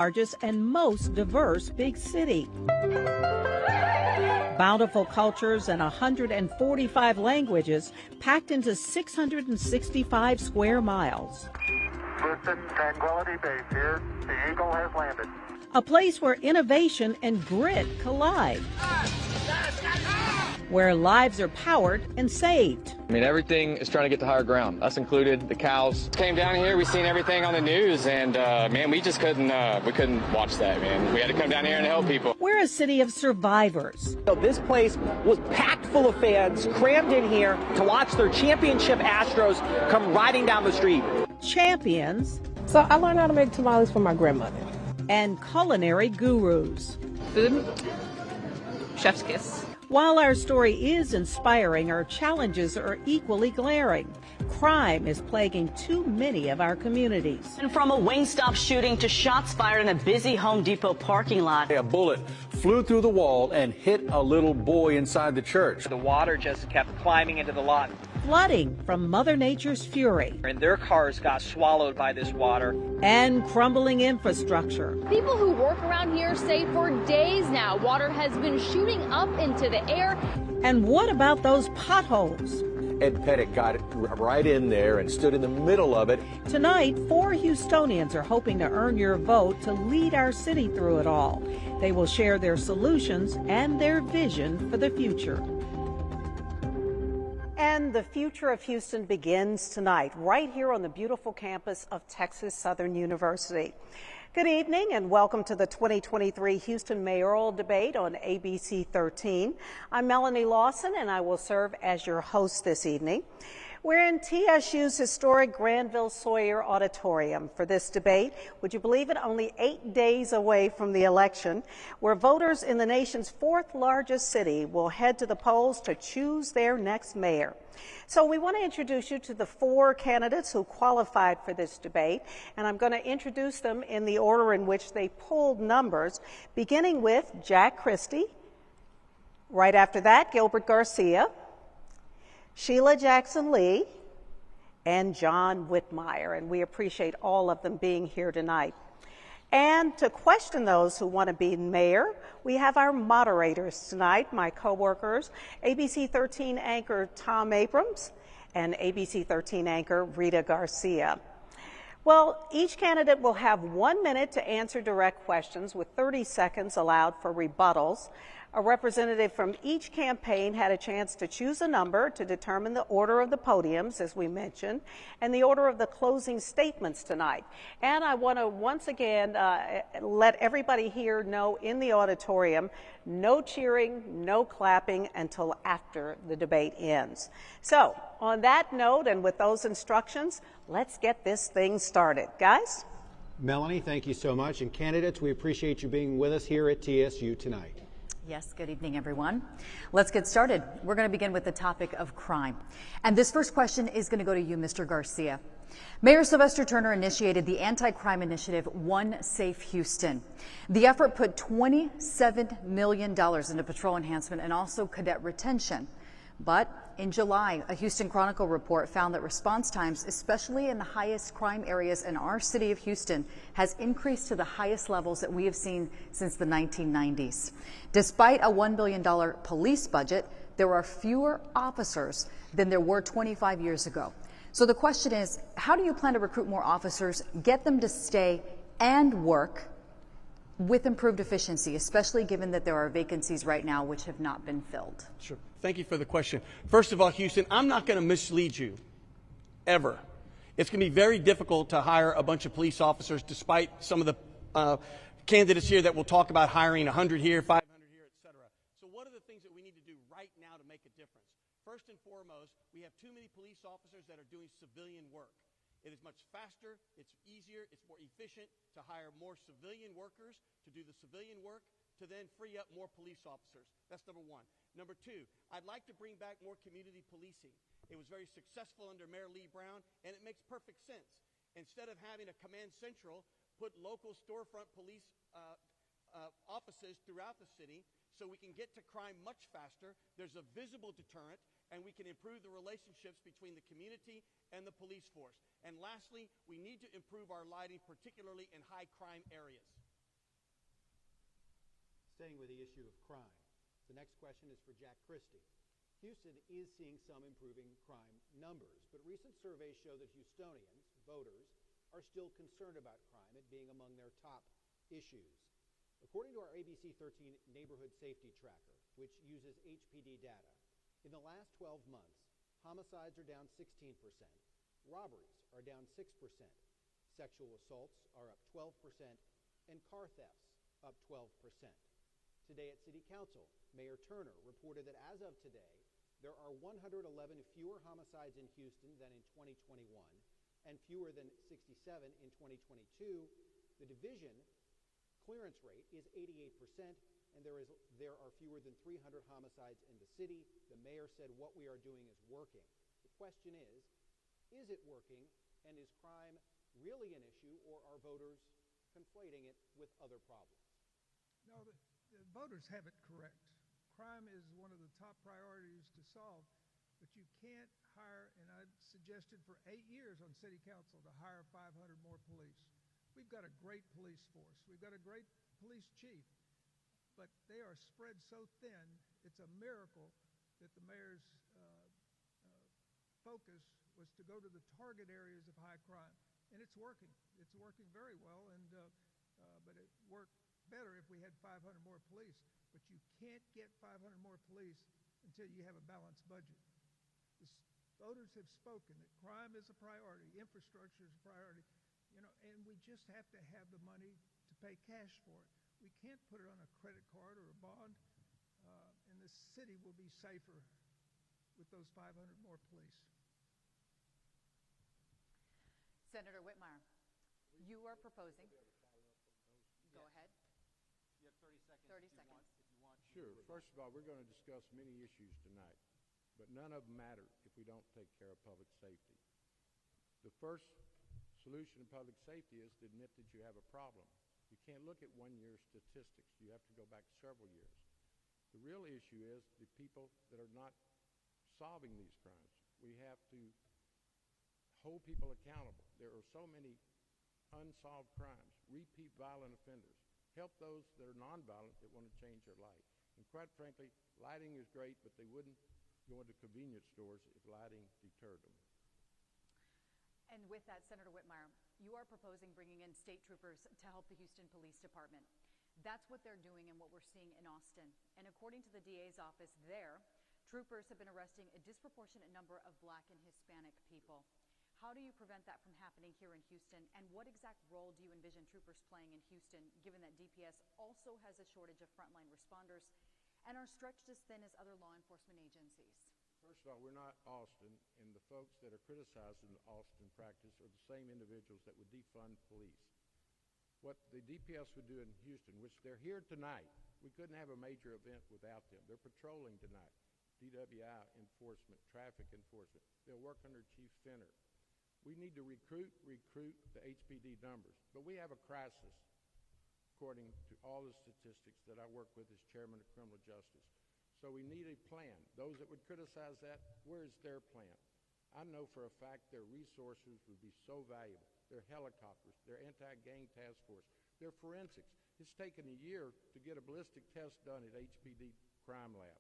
Largest and most diverse big city. Bountiful cultures and 145 languages packed into 665 square miles. Houston, Tranquility Base here. The Eagle has landed. A place where innovation and grit collide. Where lives are powered and saved. I mean, everything is trying to get to higher ground, us included. The cows came down here. We seen everything on the news, and man, we just couldn't watch that, man. We had to come down here and help people. We're a city of survivors. So this place was packed full of fans, crammed in here to watch their championship Astros come riding down the street. Champions. So I learned how to make tamales from my grandmother. And culinary gurus. Food, chef's kiss. While our story is inspiring, our challenges are equally glaring. Crime is plaguing too many of our communities. And from a Wingstop shooting to shots fired in a busy Home Depot parking lot. A bullet flew through the wall and hit a little boy inside the church. The water just kept climbing into the lot. Flooding from Mother Nature's fury. And their cars got swallowed by this water. And crumbling infrastructure. People who work around here say for days now, water has been shooting up into the air. And what about those potholes? Ed Pettit got it right in there and stood in the middle of it. Tonight, 4 Houstonians are hoping to earn your vote to lead our city through it all. They will share their solutions and their vision for the future. And the future of Houston begins tonight, right here on the beautiful campus of Texas Southern University. Good evening and welcome to the 2023 Houston Mayoral Debate on ABC 13. I'm Melanie Lawson and I will serve as your host this evening. We're in TSU's historic Granville-Sawyer Auditorium for this debate. Would you believe it? Only 8 days away from the election, where voters in the nation's 4th largest city will head to the polls to choose their next mayor. So we want to introduce you to the 4 candidates who qualified for this debate, and I'm going to introduce them in the order in which they pulled numbers, beginning with Jack Christie. Right after that, Gilbert Garcia, Sheila Jackson Lee, and John Whitmire, and we appreciate all of them being here tonight. And to question those who want to be mayor, we have our moderators tonight, my co-workers, ABC 13 anchor Tom Abrams and ABC 13 anchor Rita Garcia. Well, each candidate will have 1 minute to answer direct questions with 30 seconds allowed for rebuttals. A representative from each campaign had a chance to choose a number to determine the order of the podiums, as we mentioned, and the order of the closing statements tonight. And I want to once again let everybody here know in the auditorium, no cheering, no clapping until after the debate ends. So, on that note and with those instructions, let's get this thing started. Guys? Melanie, thank you so much. And candidates, we appreciate you being with us here at TSU tonight. Yes, good evening, everyone. Let's get started. We're going to begin with the topic of crime. And this first question is going to go to you, Mr. Garcia. Mayor Sylvester Turner initiated the anti-crime initiative, One Safe Houston. The effort put $27 million into patrol enhancement and also cadet retention. But in July, a Houston Chronicle report found that response times, especially in the highest crime areas in our city of Houston, has increased to the highest levels that we have seen since the 1990s. Despite a $1 billion police budget, there are fewer officers than there were 25 years ago. So the question is, how do you plan to recruit more officers, get them to stay and work with improved efficiency, especially given that there are vacancies right now which have not been filled? Sure. Thank you for the question. First of all, Houston, I'm not going to mislead you, ever. It's going to be very difficult to hire a bunch of police officers, despite some of the candidates here that will talk about hiring 100 here, 500 here, et cetera. So what are the things that we need to do right now to make a difference? First and foremost, we have too many police officers that are doing civilian work. It is much faster, it's easier, it's more efficient to hire more civilian workers to do the civilian work, to then free up more police officers. That's number one. Number two, I'd like to bring back more community policing. It was very successful under Mayor Lee Brown, and it makes perfect sense. Instead of having a command central, put local storefront police offices throughout the city so we can get to crime much faster. There's a visible deterrent, and we can improve the relationships between the community and the police force. And lastly, we need to improve our lighting, particularly in high crime areas. Staying with the issue of crime, the next question is for Jack Christie. Houston is seeing some improving crime numbers, but recent surveys show that Houstonians, voters, are still concerned about crime, it being among their top issues. According to our ABC13 Neighborhood Safety Tracker, which uses HPD data, in the last 12 months, homicides are down 16%, robberies are down 6%, sexual assaults are up 12%, and car thefts up 12%. Today at City Council, Mayor Turner reported that as of today, there are 111 fewer homicides in Houston than in 2021 and fewer than 67 in 2022. The division clearance rate is 88%, and there are fewer than 300 homicides in the city. The mayor said what we are doing is working. The question is it working, and is crime really an issue, or are voters conflating it with other problems? No, the voters have it correct. Crime is one of the top priorities to solve, but you can't hire, and I suggested for 8 years on City Council to hire 500 more police. We've got a great police force. We've got a great police chief, but they are spread so thin, it's a miracle that the mayor's focus was to go to the target areas of high crime, and it's working. It's working very well, and but it worked better if we had 500 more police. But you can't get 500 more police until you have a balanced budget. The voters have spoken that crime is a priority, infrastructure is a priority, and we just have to have the money to pay cash for it. We can't put it on a credit card or a bond, and the city will be safer with those 500 more police. Senator Whitmire, you are proposing. Go ahead. You have 30 seconds. 30 if seconds. You want Sure. First of all, we're going to discuss many issues tonight, but none of them matter if we don't take care of public safety. The first solution to public safety is to admit that you have a problem. You can't look at 1 year statistics. You have to go back several years. The real issue is the people that are not solving these crimes. We have to hold people accountable. There are so many unsolved crimes, repeat violent offenders. Help those that are nonviolent that want to change their life. And quite frankly, lighting is great, but they wouldn't go into convenience stores if lighting deterred them. And with that, Senator Whitmire, you are proposing bringing in state troopers to help the Houston Police Department. That's what they're doing and what we're seeing in Austin. And according to the DA's office there, troopers have been arresting a disproportionate number of Black and Hispanic people. How do you prevent that from happening here in Houston? And what exact role do you envision troopers playing in Houston, given that DPS also has a shortage of frontline responders and are stretched as thin as other law enforcement agencies? First of all, we're not Austin, and the folks that are criticizing the Austin practice are the same individuals that would defund police. What the DPS would do in Houston, which they're here tonight, we couldn't have a major event without them. They're patrolling tonight, DWI enforcement, traffic enforcement. They'll work under Chief Finner. We need to recruit the HPD numbers, but we have a crisis, according to all the statistics that I work with as chairman of criminal justice. So we need a plan. Those that would criticize that, where is their plan? I know for a fact their resources would be so valuable. Their helicopters, their anti-gang task force, their forensics. It's taken a year to get a ballistic test done at HPD crime lab.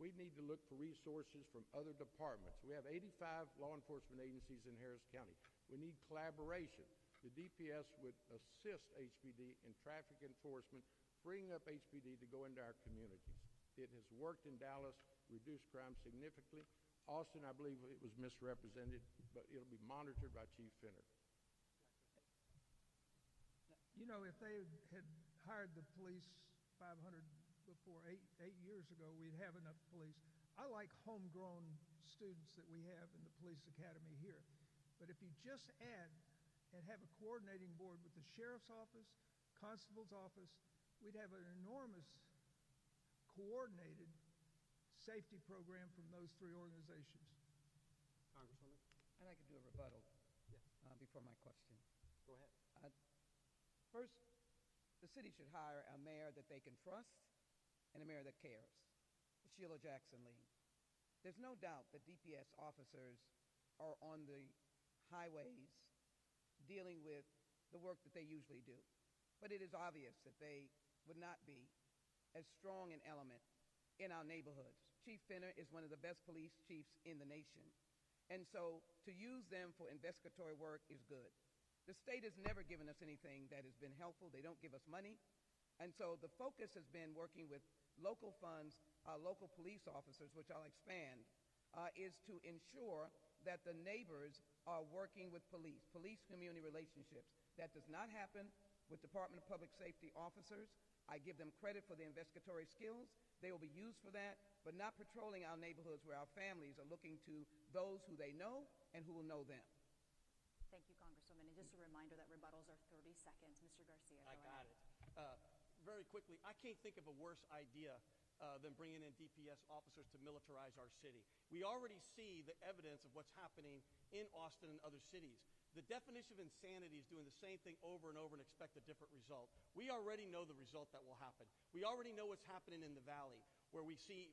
We need to look for resources from other departments. We have 85 law enforcement agencies in Harris County. We need collaboration. The DPS would assist HPD in traffic enforcement, freeing up HPD to go into our communities. It has worked in Dallas, reduced crime significantly. Austin, I believe it was misrepresented, but it'll be monitored by Chief Finner. You know, if they had hired the police 500 before 8 years ago, we'd have enough police. I like homegrown students that we have in the police academy here. But if you just add and have a coordinating board with the sheriff's office, constable's office, we'd have an enormous coordinated safety program from those three organizations. Congresswoman? I'd like to do a rebuttal before my question. Go ahead. First, the city should hire a mayor that they can trust and a mayor that cares, the Sheila Jackson League. There's no doubt that DPS officers are on the highways dealing with the work that they usually do. But it is obvious that they would not be as strong an element in our neighborhoods. Chief Finner is one of the best police chiefs in the nation. And so to use them for investigatory work is good. The state has never given us anything that has been helpful. They don't give us money. And so the focus has been working with local funds, local police officers, which I'll expand, is to ensure that the neighbors are working with police-community relationships. That does not happen with Department of Public Safety officers. I give them credit for their investigatory skills. They will be used for that, but not patrolling our neighborhoods where our families are looking to those who they know and who will know them. Thank you, Congresswoman. And just a reminder that rebuttals are 30 seconds. Mr. Garcia, I got it. Very quickly, I can't think of a worse idea than bringing in DPS officers to militarize our city. We already see the evidence of what's happening in Austin and other cities. The definition of insanity is doing the same thing over and over and expect a different result. We already know the result that will happen. We already know what's happening in the valley, where we see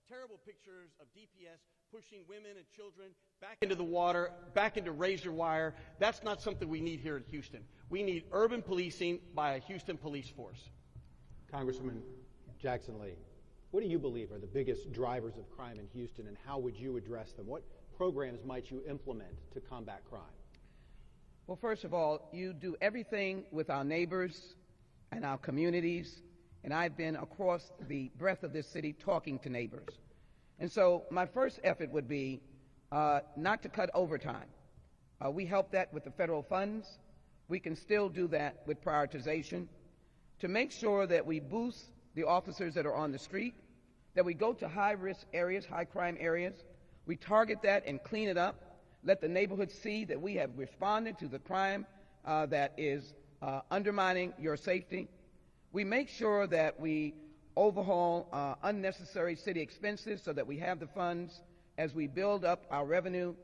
terrible pictures of DPS pushing women and children back into the water, back into razor wire. That's not something we need here in Houston. We need urban policing by a Houston police force. Congresswoman Jackson Lee, what do you believe are the biggest drivers of crime in Houston, and how would you address them? What programs might you implement to combat crime? Well, first of all, you do everything with our neighbors and our communities, and I've been across the breadth of this city talking to neighbors. And so my first effort would be not to cut overtime. We help that with the federal funds. We can still do that with prioritization. To make sure that we boost the officers that are on the street, that we go to high-risk areas, high-crime areas, we target that and clean it up. Let the neighborhood see that we have responded to the crime that is undermining your safety. We make sure that we overhaul unnecessary city expenses so that we have the funds as we build up our revenue.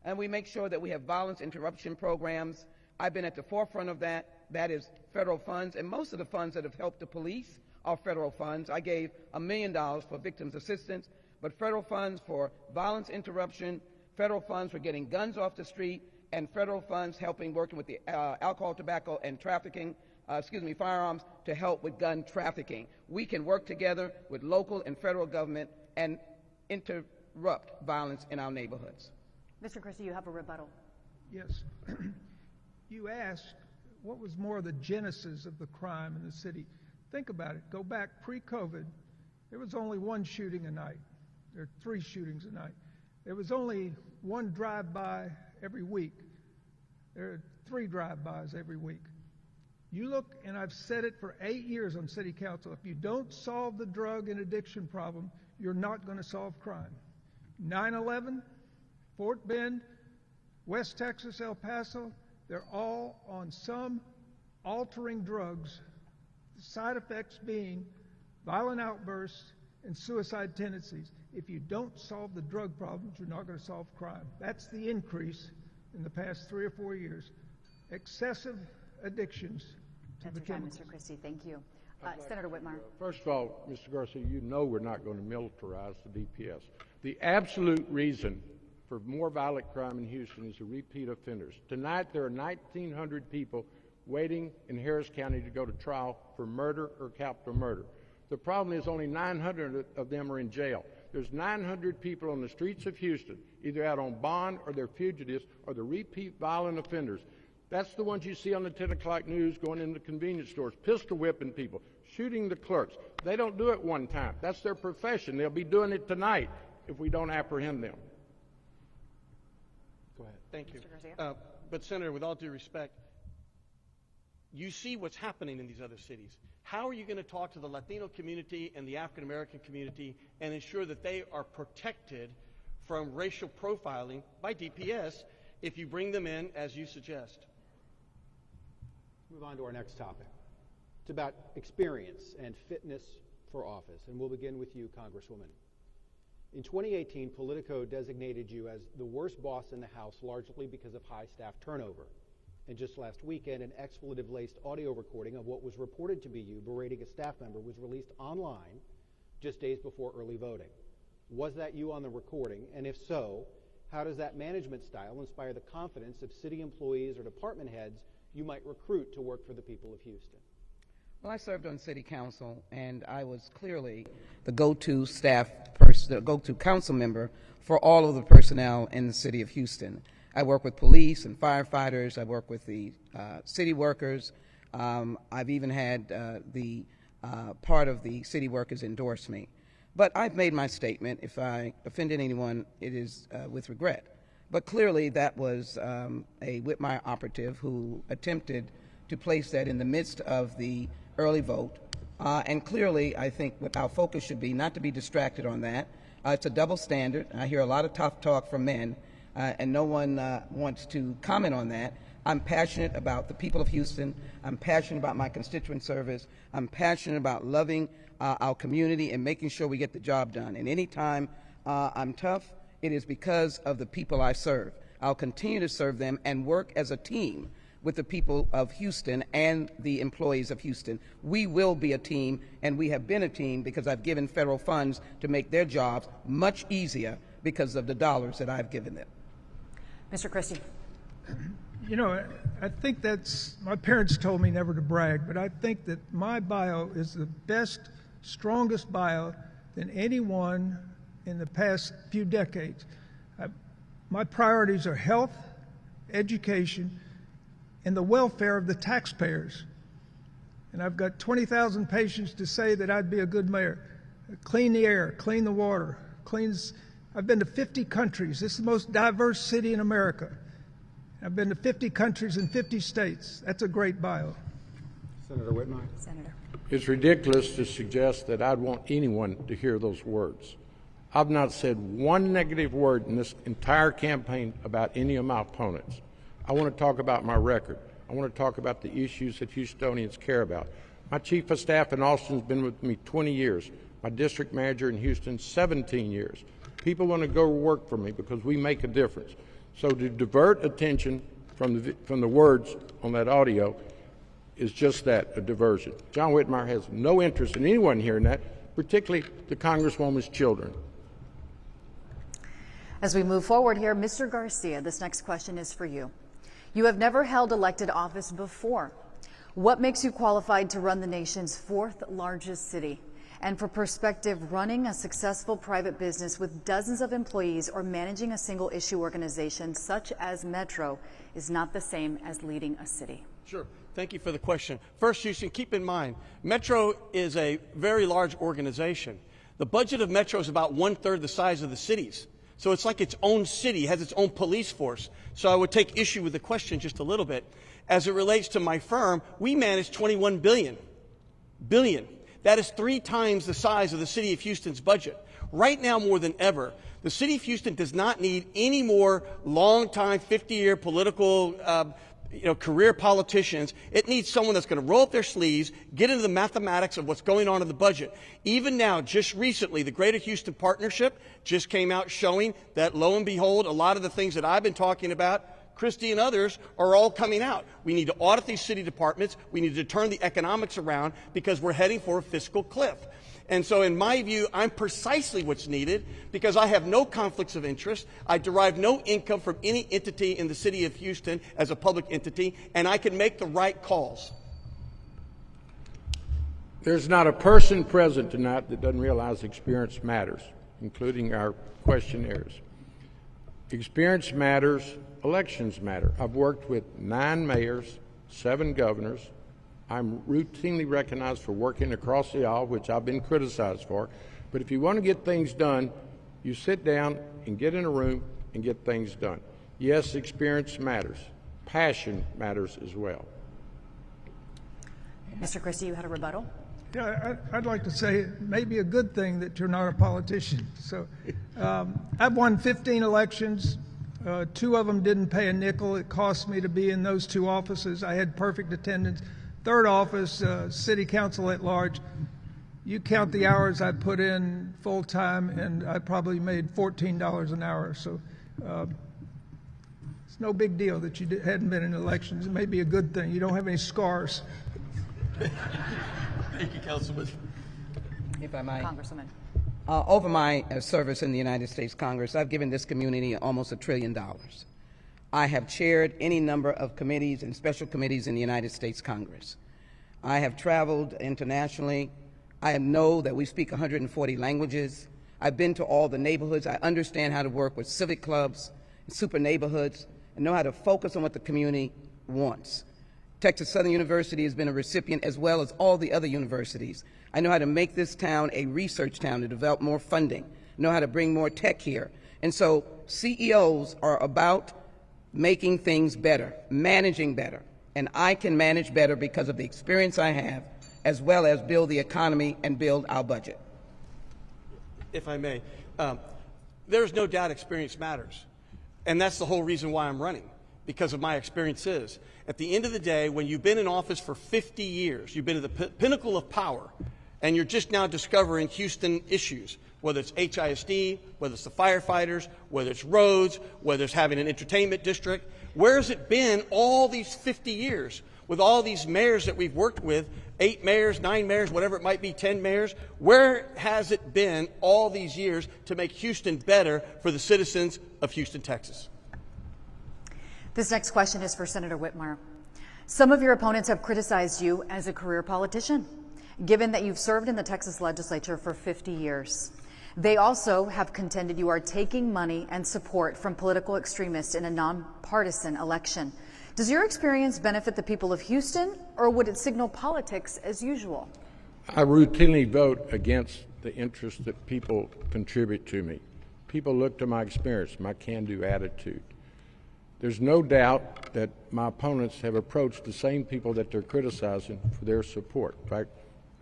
And we make sure that we have violence interruption programs. I've been at the forefront of that. That is federal funds. And most of the funds that have helped the police are federal funds. I gave $1 million for victims assistance, but federal funds for violence interruption, federal funds for getting guns off the street, and federal funds helping working with the alcohol, tobacco, and firearms to help with gun trafficking. We can work together with local and federal government and interrupt violence in our neighborhoods. Mr. Christie, you have a rebuttal. Yes. You asked what was more the genesis of the crime in the city. Think about it. Go back pre-COVID. There was only one shooting a night. There are 3 shootings a night. There was only 1 drive-by every week. There are 3 drive-bys every week. You look, and I've said it for 8 years on city council, if you don't solve the drug and addiction problem, you're not going to solve crime. 9/11, Fort Bend, West Texas, El Paso, they're all on some altering drugs, the side effects being violent outbursts and suicide tendencies. If you don't solve the drug problems, you're not going to solve crime. That's the increase in the past 3 or 4 years. Excessive addictions to That's the your time, chemicals. Mr. Christie. Thank you. Senator Whitmire. First of all, Mr. Garcia, you know we're not going to militarize the DPS. The absolute reason for more violent crime in Houston is the repeat offenders. Tonight there are 1,900 people waiting in Harris County to go to trial for murder or capital murder. The problem is only 900 of them are in jail. There's 900 people on the streets of Houston, either out on bond or they're fugitives or the repeat violent offenders. That's the ones you see on the 10 o'clock news going into convenience stores, pistol whipping people, shooting the clerks. They don't do it one time. That's their profession. They'll be doing it tonight if we don't apprehend them. Go ahead. Thank you. But Senator, with all due respect, you see what's happening in these other cities. How are you going to talk to the Latino community and the African American community and ensure that they are protected from racial profiling by DPS if you bring them in as you suggest? Move on to our next topic. It's about experience and fitness for office, and we'll begin with you, Congresswoman. In 2018, Politico designated you as the worst boss in the House, largely because of high staff turnover. And just last weekend, an expletive-laced audio recording of what was reported to be you berating a staff member was released online just days before early voting. Was that you on the recording? And if so, how does that management style inspire the confidence of city employees or department heads you might recruit to work for the people of Houston? Well, I served on city council, and I was clearly the go-to staff person, the go-to council member for all of the personnel in the city of Houston. I work with police and firefighters. I work with the city workers. I've even had the part of the city workers endorse me. But I've made my statement. If I offended anyone, it is with regret. But clearly that was a Whitmire operative who attempted to place that in the midst of the early vote. And clearly, I think what our focus should be, not to be distracted on that. It's a double standard. I hear a lot of tough talk from men, and no one wants to comment on that. I'm passionate about the people of Houston. I'm passionate about my constituent service. I'm passionate about loving our community and making sure we get the job done. And anytime I'm tough, it is because of the people I serve. I'll continue to serve them and work as a team with the people of Houston and the employees of Houston. We will be a team, and we have been a team because I've given federal funds to make their jobs much easier because of the dollars that I've given them. Mr. Christie. You know, I think that's, my parents told me never to brag, but I think that my bio is the best, strongest bio than anyone in the past few decades. My priorities are health, education, and the welfare of the taxpayers. And I've got 20,000 patients to say that I'd be a good mayor. Clean the air, clean the water, I've been to 50 countries. This is the most diverse city in America. I've been to 50 countries in 50 states. That's a great bio. Senator Whitmire. Senator. It's ridiculous to suggest that I'd want anyone to hear those words. I've not said one negative word in this entire campaign about any of my opponents. I want to talk about my record. I want to talk about the issues that Houstonians care about. My chief of staff in Austin has been with me 20 years. My district manager in Houston, 17 years. People want to go work for me because we make a difference. So to divert attention from the words on that audio is just that, a diversion. John Whitmire has no interest in anyone hearing that, particularly the Congresswoman's children. As we move forward here, Mr. Garcia, this next question is for you. You have never held elected office before. What makes you qualified to run the nation's fourth largest city? And for perspective, running a successful private business with dozens of employees or managing a single issue organization such as Metro is not the same as leading a city. Sure. Thank you for the question. First, Houston, keep in mind, Metro is a very large organization. The budget of Metro is about 1/3 the size of the city's. So it's like its own city, has its own police force. So I would take issue with the question just a little bit. As it relates to my firm, we manage $21 billion. That is 3 times the size of the city of Houston's budget. Right now, more than ever, the city of Houston does not need any more long-time, 50-year political career politicians. It needs someone that's going to roll up their sleeves, get into the mathematics of what's going on in the budget. Even now, just recently, the Greater Houston Partnership just came out showing that, lo and behold, a lot of the things that I've been talking about, Christie and others, are all coming out. We need to audit these city departments. We need to turn the economics around because we're heading for a fiscal cliff. And so in my view, I'm precisely what's needed because I have no conflicts of interest. I derive no income from any entity in the city of Houston as a public entity, and I can make the right calls. There's not a person present tonight that doesn't realize experience matters, including our questionnaires. Experience matters, elections matter. I've worked with 9 mayors, 7 governors. I'm routinely recognized for working across the aisle, which I've been criticized for. But if you want to get things done, you sit down and get in a room and get things done. Yes, experience matters. Passion matters as well. Mr. Christie, you had a rebuttal? Yeah, I'd like to say it may be a good thing that you're not a politician. So I've won 15 elections. 2 of them didn't pay a nickel. It cost me to be in those 2 offices. I had perfect attendance. 3rd office, city council at large. You count the hours I put in full time, and I probably made $14 an hour. So it's no big deal that you hadn't been in elections. It may be a good thing. You don't have any scars. Thank you, Councilman. If I might. Congresswoman. Over my service in the United States Congress, I've given this community almost $1 trillion. I have chaired any number of committees and special committees in the United States Congress. I have traveled internationally. I know that we speak 140 languages. I've been to all the neighborhoods. I understand how to work with civic clubs, super neighborhoods, and know how to focus on what the community wants. Texas Southern University has been a recipient, as well as all the other universities. I know how to make this town a research town, to develop more funding, know how to bring more tech here. And so CEOs are about making things better, managing better. And I can manage better because of the experience I have, as well as build the economy and build our budget. If I may, there's no doubt experience matters. And that's the whole reason why I'm running, because of my experiences. At the end of the day, when you've been in office for 50 years, you've been at the pinnacle of power, and you're just now discovering Houston issues, whether it's HISD, whether it's the firefighters, whether it's roads, whether it's having an entertainment district. Where has it been all these 50 years with all these mayors that we've worked with, 8 mayors, 9 mayors, whatever it might be, 10 mayors? Where has it been all these years to make Houston better for the citizens of Houston, Texas? This next question is for Senator Whitmire. Some of your opponents have criticized you as a career politician, given that you've served in the Texas legislature for 50 years. They also have contended you are taking money and support from political extremists in a nonpartisan election. Does your experience benefit the people of Houston, or would it signal politics as usual? I routinely vote against the interests that people contribute to me. People look to my experience, my can-do attitude. There's no doubt that my opponents have approached the same people that they're criticizing for their support. In fact,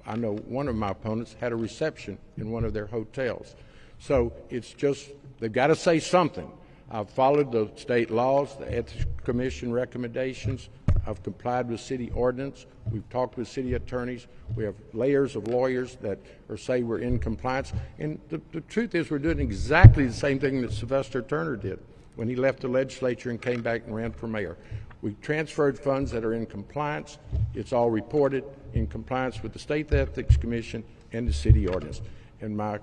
I know one of my opponents had a reception in one of their hotels. So it's just, they've got to say something. I've followed the state laws, the Ethics Commission recommendations. I've complied with city ordinance. We've talked with city attorneys. We have layers of lawyers that say we're in compliance. And the truth is, we're doing exactly the same thing that Sylvester Turner did when he left the legislature and came back and ran for mayor. We transferred funds that are in compliance. It's all reported in compliance with the State Ethics Commission and the city ordinance. And my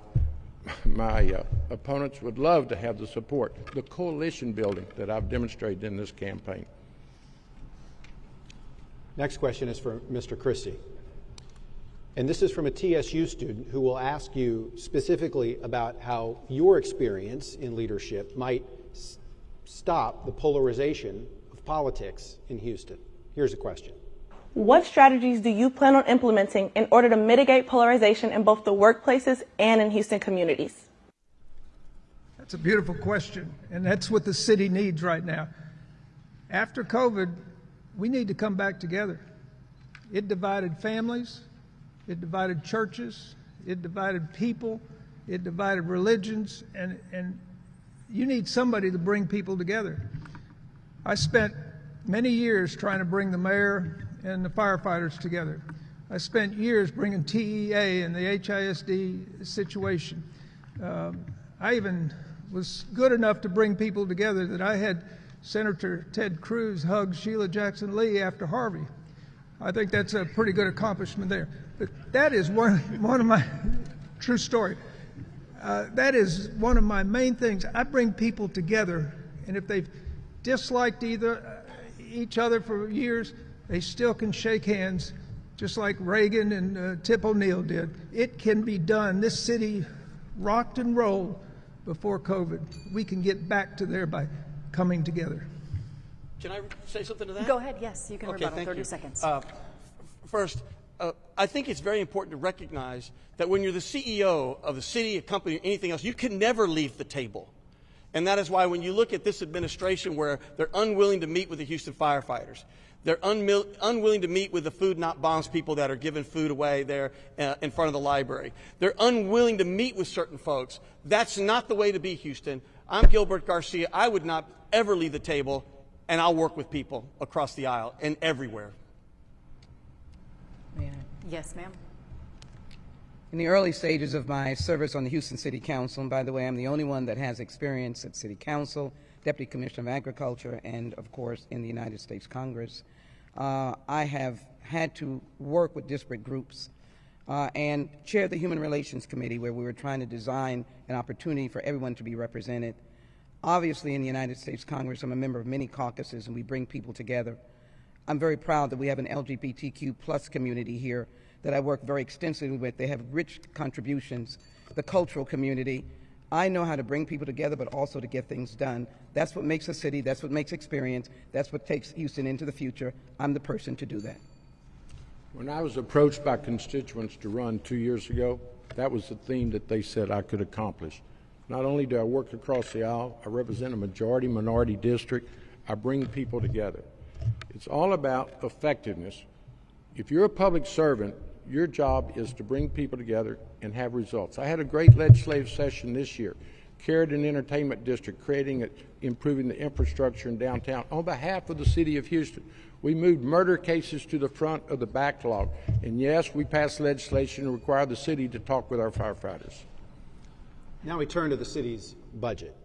opponents would love to have the support, the coalition building that I've demonstrated in this campaign. Next question is for Mr. Christie. And this is from a TSU student who will ask you specifically about how your experience in leadership might stop the polarization of politics in Houston. Here's a question. What strategies do you plan on implementing in order to mitigate polarization in both the workplaces and in Houston communities? That's a beautiful question, and that's what the city needs right now. After COVID, we need to come back together. It divided families, it divided churches, it divided people, it divided religions, and you need somebody to bring people together. I spent many years trying to bring the mayor and the firefighters together. I spent years bringing TEA and the HISD situation. I even was good enough to bring people together that I had Senator Ted Cruz hug Sheila Jackson Lee after Harvey. I think that's a pretty good accomplishment there. But that is one of my, true story, that is one of my main things. I bring people together, and if they've disliked each other for years, they still can shake hands, just like Reagan and Tip O'Neill did. It can be done. This city rocked and rolled before COVID. We can get back to there by coming together. Can I say something to that? Go ahead, yes, you can Okay, rebuttal, 30 seconds. First, I think it's very important to recognize that when you're the CEO of a city, a company, or anything else, you can never leave the table. And that is why when you look at this administration where they're unwilling to meet with the Houston firefighters, they're unwilling to meet with the Food Not Bombs people that are giving food away there in front of the library. They're unwilling to meet with certain folks. That's not the way to be, Houston. I'm Gilbert Garcia. I would not ever leave the table, and I'll work with people across the aisle and everywhere. Yes, ma'am. In the early stages of my service on the Houston City Council, and by the way, I'm the only one that has experience at City Council, Deputy Commissioner of Agriculture, and of course in the United States Congress, I have had to work with disparate groups and chair the Human Relations Committee, where we were trying to design an opportunity for everyone to be represented. Obviously in the United States Congress, I'm a member of many caucuses, and we bring people together. I'm very proud that we have an LGBTQ plus community here that I work very extensively with. They have rich contributions. The cultural community. I know how to bring people together, but also to get things done. That's what makes a city. That's what makes experience. That's what takes Houston into the future. I'm the person to do that. When I was approached by constituents to run 2 years ago, that was the theme that they said I could accomplish. Not only do I work across the aisle, I represent a majority-minority district. I bring people together. It's all about effectiveness. If you're a public servant, your job is to bring people together and have results. I had a great legislative session this year, carried an entertainment district, improving the infrastructure in downtown on behalf of the city of Houston. We moved murder cases to the front of the backlog. And yes, we passed legislation to require the city to talk with our firefighters. Now we turn to the city's budget.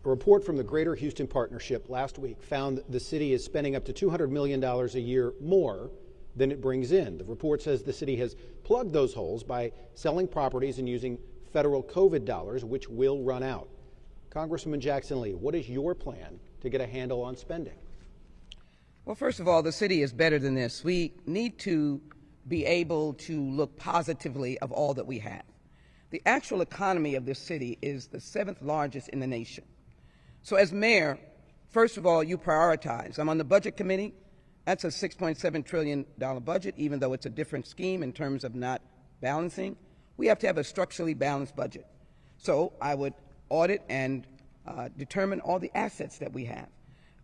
A report from the Greater Houston Partnership last week found that the city is spending up to $200 million a year more than it brings in. The report says the city has plugged those holes by selling properties and using federal COVID dollars, which will run out. Congresswoman Jackson Lee, what is your plan to get a handle on spending? Well, first of all, the city is better than this. We need to be able to look positively of all that we have. The actual economy of this city is the 7th largest in the nation. So as mayor, first of all, you prioritize. I'm on the budget committee. That's a $6.7 trillion budget, even though it's a different scheme in terms of not balancing. We have to have a structurally balanced budget. So I would audit and determine all the assets that we have.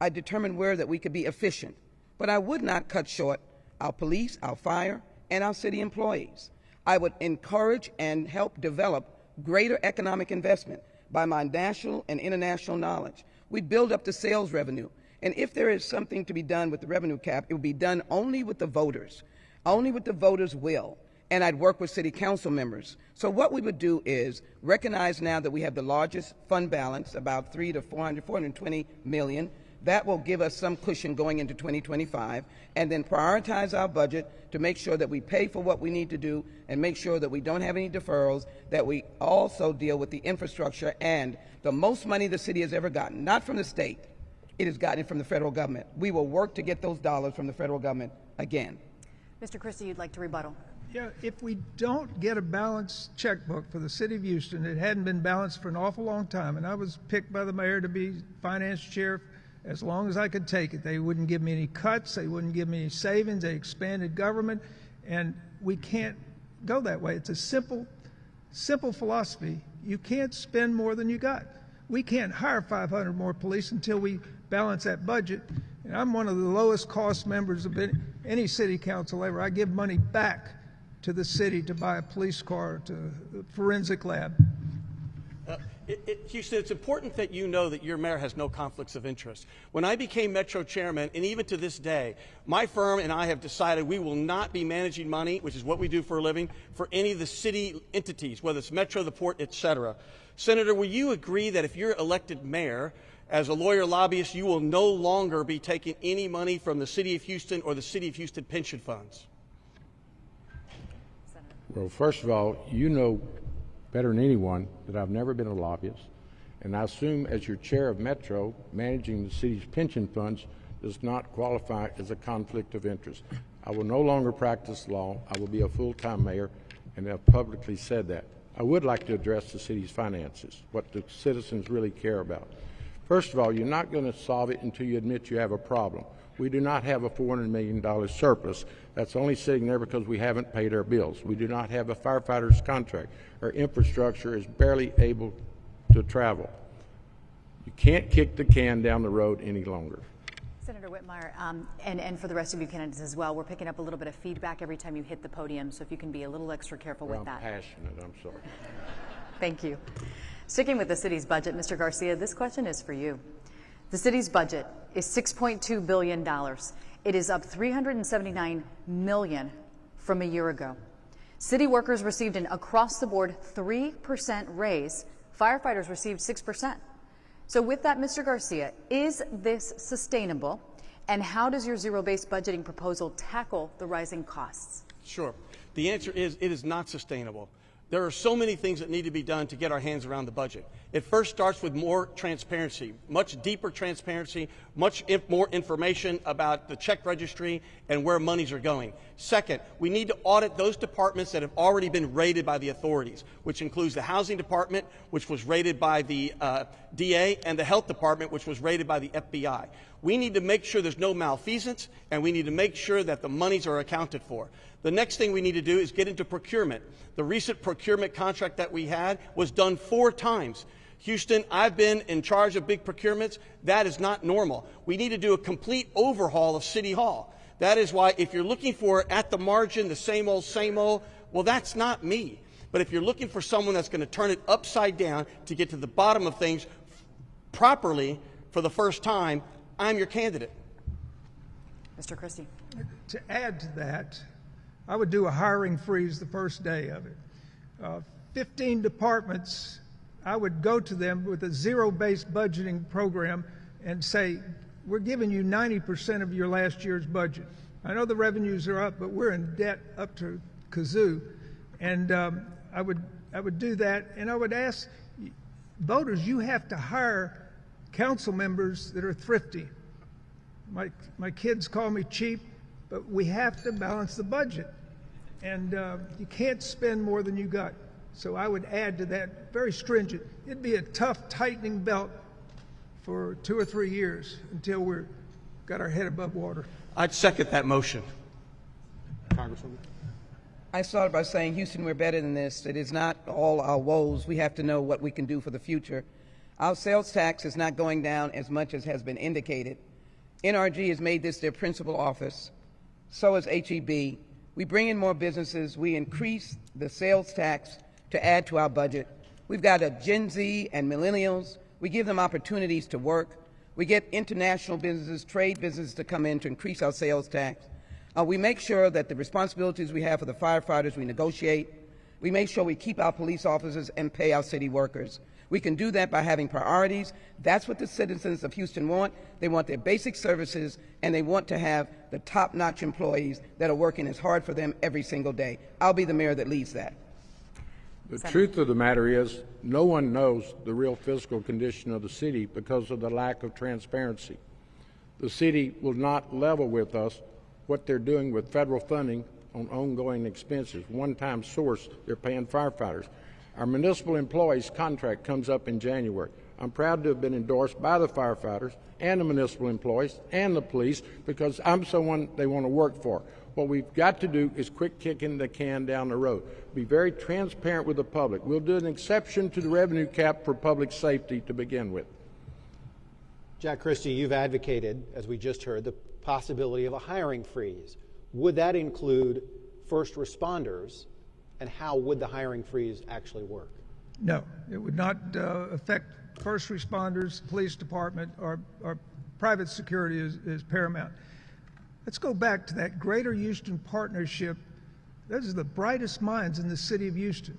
I determine where that we could be efficient. But I would not cut short our police, our fire, and our city employees. I would encourage and help develop greater economic investment by my national and international knowledge. We build up the sales revenue. And if there is something to be done with the revenue cap, it will be done only with the voters, only with the voters' will. And I'd work with city council members. So what we would do is recognize now that we have the largest fund balance, about $420 million. That will give us some cushion going into 2025, and then prioritize our budget to make sure that we pay for what we need to do and make sure that we don't have any deferrals, that we also deal with the infrastructure and the most money the city has ever gotten, not from the state. It has gotten it from the federal government. We will work to get those dollars from the federal government again. Mr. Christie, you'd like to rebuttal? Yeah, if we don't get a balanced checkbook for the city of Houston, it hadn't been balanced for an awful long time, and I was picked by the mayor to be finance chair as long as I could take it. They wouldn't give me any cuts, they wouldn't give me any savings, they expanded government, and we can't go that way. It's a simple philosophy. You can't spend more than you got. We can't hire 500 more police until we balance that budget. And I'm one of the lowest cost members of any city council ever. I give money back to the city to buy a police car, to the forensic lab. Houston, it's important that you know that your mayor has no conflicts of interest. When I became Metro chairman, and even to this day, my firm and I have decided we will not be managing money, which is what we do for a living, for any of the city entities, whether it's Metro, the port, etc. Senator, will you agree that if you're elected mayor, as a lawyer lobbyist, you will no longer be taking any money from the city of Houston or the city of Houston pension funds? Well, first of all, you know better than anyone that I've never been a lobbyist, and I assume as your chair of Metro, managing the city's pension funds does not qualify as a conflict of interest. I will no longer practice law. I will be a full-time mayor, and I've publicly said that. I would like to address the city's finances, what the citizens really care about. First of all, you're not going to solve it until you admit you have a problem. We do not have a $400 million surplus. That's only sitting there because we haven't paid our bills. We do not have a firefighter's contract. Our infrastructure is barely able to travel. You can't kick the can down the road any longer. Senator Whitmire, and for the rest of you candidates as well, we're picking up a little bit of feedback every time you hit the podium, so if you can be a little extra careful with that. I'm passionate, I'm sorry. Thank you. Sticking with the city's budget, Mr. Garcia, this question is for you. The city's budget is $6.2 billion. It is up $379 million from a year ago. City workers received an across-the-board 3% raise. Firefighters received 6%. So with that, Mr. Garcia, is this sustainable? And how does your zero-based budgeting proposal tackle the rising costs? Sure. The answer is it is not sustainable. There are so many things that need to be done to get our hands around the budget. It first starts with more transparency, much deeper transparency, much more information about the check registry and where monies are going. Second, we need to audit those departments that have already been rated by the authorities, which includes the housing department, which was rated by the DA, and the health department, which was rated by the FBI. We need to make sure there's no malfeasance, and we need to make sure that the monies are accounted for. The next thing we need to do is get into procurement. The recent procurement contract that we had was done 4 times. Houston, I've been in charge of big procurements. That is not normal. We need to do a complete overhaul of City Hall. That is why if you're looking for at the margin the same old, well, that's not me. But if you're looking for someone that's going to turn it upside down to get to the bottom of things properly for the first time, I'm your candidate. Mr. Christie. To add to that, I would do a hiring freeze the first day of it. 15 departments, I would go to them with a zero-based budgeting program and say, we're giving you 90% of your last year's budget. I know the revenues are up, but we're in debt up to kazoo. And I would do that, and I would ask voters, you have to hire council members that are thrifty. My kids call me cheap, but we have to balance the budget. And you can't spend more than you got. So I would add to that, very stringent. It'd be a tough, tightening belt for 2 or 3 years until we're got our head above water. I'd second that motion. Congresswoman. I started by saying, Houston, we're better than this. It is not all our woes. We have to know what we can do for the future. Our sales tax is not going down as much as has been indicated. NRG has made this their principal office. So has HEB. We bring in more businesses. We increase the sales tax to add to our budget. We've got a Gen Z and millennials. We give them opportunities to work. We get international businesses, trade businesses to come in to increase our sales tax. We make sure that the responsibilities we have for the firefighters, we negotiate. We make sure we keep our police officers and pay our city workers. We can do that by having priorities. That's what the citizens of Houston want. They want their basic services, and they want to have the top-notch employees that are working as hard for them every single day. I'll be the mayor that leads that. The truth of the matter is, no one knows the real fiscal condition of the city because of the lack of transparency. The city will not level with us what they're doing with federal funding on ongoing expenses, one-time source they're paying firefighters. Our municipal employees' contract comes up in January. I'm proud to have been endorsed by the firefighters and the municipal employees and the police because I'm someone they want to work for. What we've got to do is quit kicking the can down the road. Be very transparent with the public. We'll do an exception to the revenue cap for public safety to begin with. Jack Christie, you've advocated, as we just heard, the possibility of a hiring freeze. Would that include first responders, and how would the hiring freeze actually work? No, it would not affect first responders, police department, or private security is paramount. Let's go back to that Greater Houston Partnership. Those are the brightest minds in the city of Houston.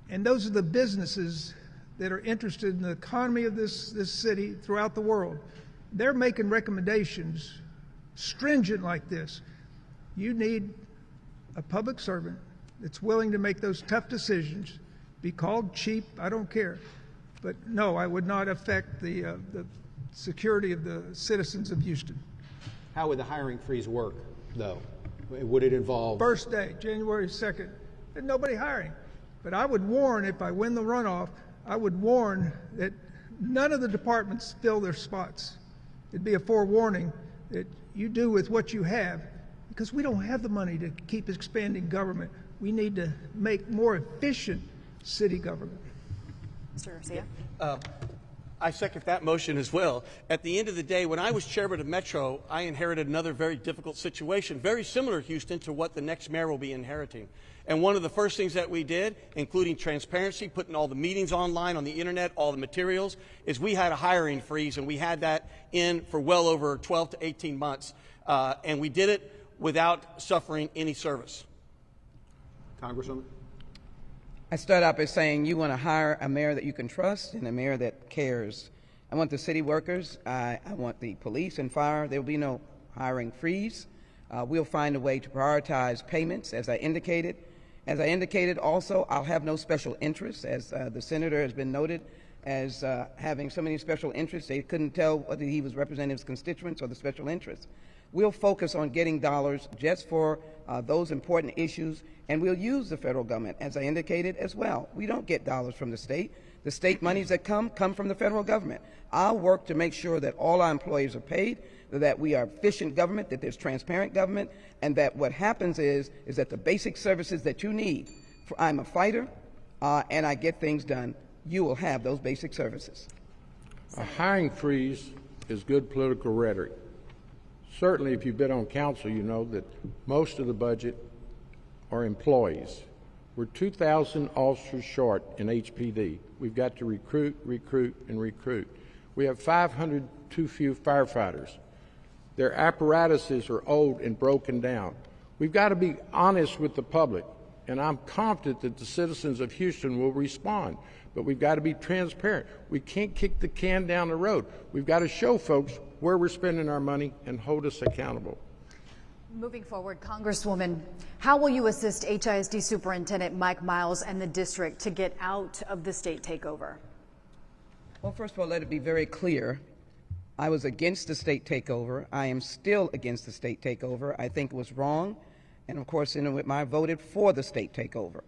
And those are the businesses that are interested in the economy of this city throughout the world. They're making recommendations stringent like this. You need a public servant that's willing to make those tough decisions, be called cheap, I don't care. But no, I would not affect the security of the citizens of Houston. How would the hiring freeze work, though? Would it involve? First day, January 2nd, there's nobody hiring. But I would warn, if I win the runoff, I would warn that none of the departments fill their spots. It'd be a forewarning that you do with what you have, because we don't have the money to keep expanding government. We need to make more efficient city government. Mr. Garcia? I second that motion as well. At the end of the day, when I was chairman of Metro, I inherited another very difficult situation, very similar, Houston, to what the next mayor will be inheriting. And one of the first things that we did, including transparency, putting all the meetings online on the internet, all the materials, is we had a hiring freeze, and we had that in for well over 12 to 18 months. And we did it without suffering any service. Congresswoman? I start out by saying you want to hire a mayor that you can trust and a mayor that cares. I want the city workers. I want the police and fire. There will be no hiring freeze. We'll find a way to prioritize payments, as I indicated. As I indicated also, I'll have no special interests, as the senator has been noted as having so many special interests. They couldn't tell whether he was representing his constituents or the special interests. We'll focus on getting dollars just for those important issues, and we'll use the federal government, as I indicated as well. We don't get dollars from the state. The state monies that come from the federal government. I'll work to make sure that all our employees are paid, that we are efficient government, that there's transparent government, and that what happens is that the basic services that you need, I'm a fighter, and I get things done, you will have those basic services. A hiring freeze is good political rhetoric. Certainly, if you've been on council, you know that most of the budget are employees. We're 2,000 officers short in HPD. We've got to recruit, and recruit. We have 500 too few firefighters. Their apparatuses are old and broken down. We've got to be honest with the public, and I'm confident that the citizens of Houston will respond. But we've got to be transparent. We can't kick the can down the road. We've got to show folks where we're spending our money and hold us accountable. Moving forward, Congresswoman, how will you assist HISD Superintendent Mike Miles and the district to get out of the state takeover? Well, first of all, let it be very clear. I was against the state takeover. I am still against the state takeover. I think it was wrong. And of course, I voted for the state takeover.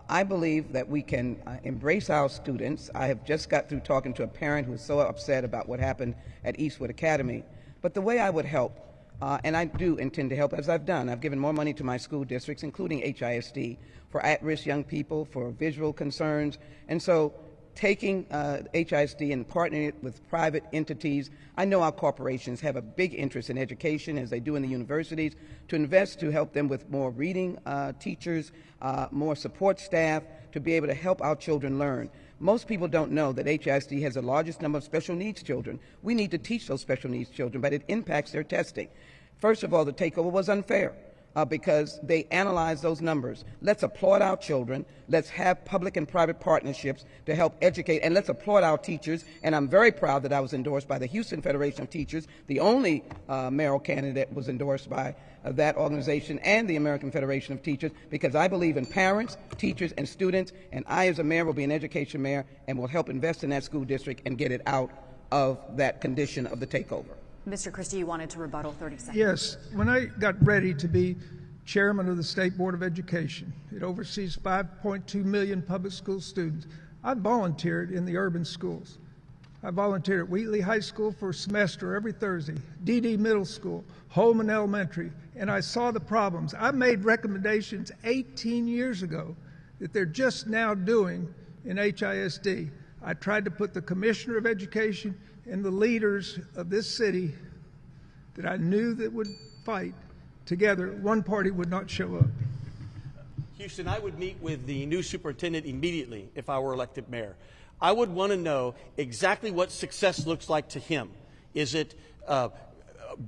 I believe that we can embrace our students. I have just got through talking to a parent who was so upset about what happened at Eastwood Academy. But the way I would help, and I do intend to help, as I've done, I've given more money to my school districts, including HISD, for at-risk young people, for visual concerns. And so taking HISD and partnering it with private entities, I know our corporations have a big interest in education, as they do in the universities, to invest to help them with more reading teachers, more support staff, to be able to help our children learn. Most people don't know that HISD has the largest number of special needs children. We need to teach those special needs children, but it impacts their testing. First of all, the takeover was unfair. Because they analyze those numbers. Let's applaud our children. Let's have public and private partnerships to help educate, and let's applaud our teachers. And I'm very proud that I was endorsed by the Houston Federation of Teachers. The only mayoral candidate was endorsed by that organization and the American Federation of Teachers, because I believe in parents, teachers, and students, and I as a mayor will be an education mayor and will help invest in that school district and get it out of that condition of the takeover. Mr. Christie, you wanted to rebuttal, 30 seconds. Yes, when I got ready to be chairman of the State Board of Education, it oversees 5.2 million public school students. I volunteered in the urban schools. I volunteered at Wheatley High School for a semester every Thursday, DD Middle School, Holman Elementary, and I saw the problems. I made recommendations 18 years ago that they're just now doing in HISD. I tried to put the Commissioner of Education and the leaders of this city that I knew that would fight together. One party would not show up. Houston, I would meet with the new superintendent immediately if I were elected mayor. I would want to know exactly what success looks like to him. Is it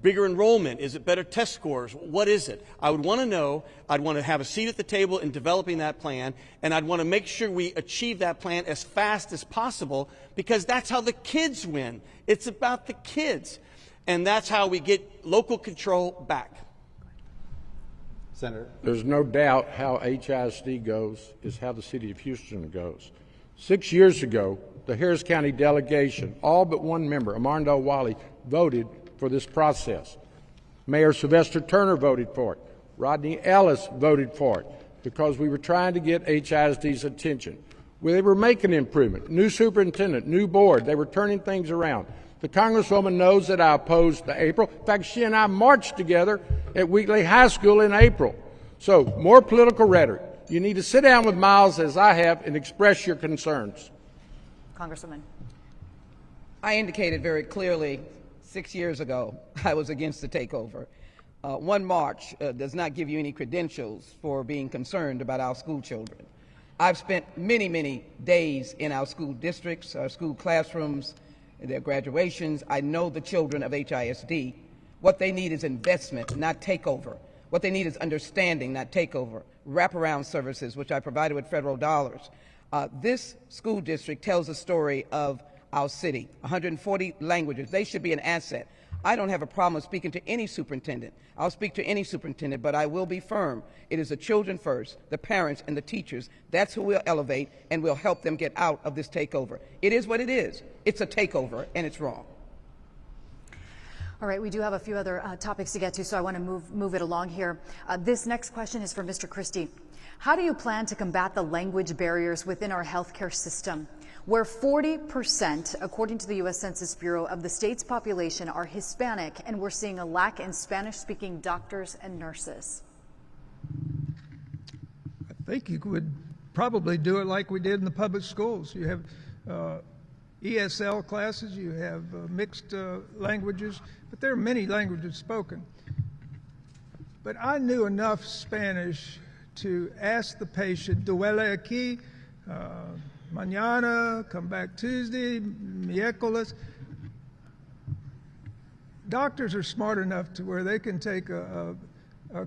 bigger enrollment? Is it better test scores? What is it? I would want to know. I'd want to have a seat at the table in developing that plan, and I'd want to make sure we achieve that plan as fast as possible, because that's how the kids win. It's about the kids, and that's how we get local control back. Senator. There's no doubt how HISD goes is how the city of Houston goes. 6 years ago, the Harris County delegation, all but one member, Amarndal Wally, voted for this process. Mayor Sylvester Turner voted for it. Rodney Ellis voted for it because we were trying to get HISD's attention. They were making improvement. New superintendent, new board. They were turning things around. The Congresswoman knows that I opposed the April. In fact, she and I marched together at Wheatley High School in April. So, more political rhetoric. You need to sit down with Miles, as I have, and express your concerns. Congresswoman. I indicated very clearly 6 years ago I was against the takeover. One march does not give you any credentials for being concerned about our school children. I've spent many, many days in our school districts, our school classrooms, their graduations. I know the children of HISD. What they need is investment, not takeover. What they need is understanding, not takeover. Wraparound services, which I provided with federal dollars. This school district tells the story of our city, 140 languages. They should be an asset. I don't have a problem with speaking to any superintendent. I'll speak to any superintendent, but I will be firm. It is the children first, the parents and the teachers. That's who we'll elevate, and we'll help them get out of this takeover. It is what it is. It's a takeover, and it's wrong. All right, we do have a few other topics to get to, so I want to move it along here. This next question is for Mr. Christie. How do you plan to combat the language barriers within our healthcare system, where 40%, according to the U.S. Census Bureau, of the state's population are Hispanic, and we're seeing a lack in Spanish-speaking doctors and nurses? I think you would probably do it like we did in the public schools. You have ESL classes, you have mixed languages, but there are many languages spoken. But I knew enough Spanish to ask the patient, duele aquí, mañana, come back Tuesday, miércoles. Doctors are smart enough to where they can take a